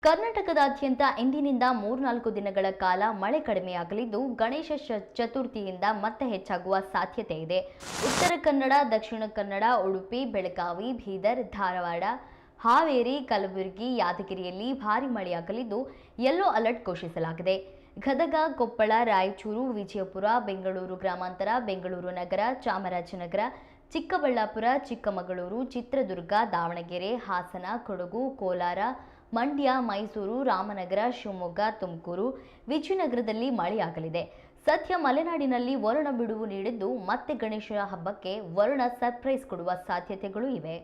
ಕರ್ನಾಟಕದಾದ್ಯಂತ ಇಂದಿನಿಂದ 3-4 ದಿನಗಳ ಕಾಲ ಮಳೆ ಕಡಿಮೆಯಾಗಲಿದ್ದು ಗಣೇಶ ಚತುರ್ಥಿಯಿಂದ ಮತ್ತೆ ಹೆಚ್ಚಾಗುವ ಸಾಧ್ಯತೆ ಇದೆ. ಉತ್ತರ ಕನ್ನಡ, ದಕ್ಷಿಣ ಕನ್ನಡ, ಉಡುಪಿ, ಬೆಳಗಾವಿ, ಬೀದರ್, ಧಾರವಾಡ, ಹಾವೇರಿ, ಕಲಬುರಗಿ, ಯಾದಗಿರಿಯಲ್ಲಿ ಭಾರೀ ಮಳೆಯಾಗಲಿದ್ದು ಯೆಲ್ಲೋ ಅಲರ್ಟ್ ಘೋಷಿಸಲಾಗಿದೆ. ಗದಗ, ಕೊಪ್ಪಳ, ರಾಯಚೂರು, ವಿಜಯಪುರ, ಬೆಂಗಳೂರು ಗ್ರಾಮಾಂತರ, ಬೆಂಗಳೂರು ನಗರ, ಚಾಮರಾಜನಗರ, ಚಿಕ್ಕಬಳ್ಳಾಪುರ, ಚಿಕ್ಕಮಗಳೂರು, ಚಿತ್ರದುರ್ಗ, ದಾವಣಗೆರೆ, ಹಾಸನ, ಕೊಡಗು, ಕೋಲಾರ, ಮಂಡ್ಯ, ಮೈಸೂರು, ರಾಮನಗರ, ಶಿವಮೊಗ್ಗ, ತುಮಕೂರು, ವಿಜಯನಗರದಲ್ಲಿ ಮಳೆಯಾಗಲಿದೆ. ಸದ್ಯ ಮಲೆನಾಡಿನಲ್ಲಿ ವರುಣ ಬಿಡುವು ನೀಡಿದ್ದು ಮತ್ತೆ ಗಣೇಶ ಹಬ್ಬಕ್ಕೆ ವರುಣ ಸರ್ಪ್ರೈಸ್ ಕೊಡುವ ಸಾಧ್ಯತೆಗಳು ಇವೆ.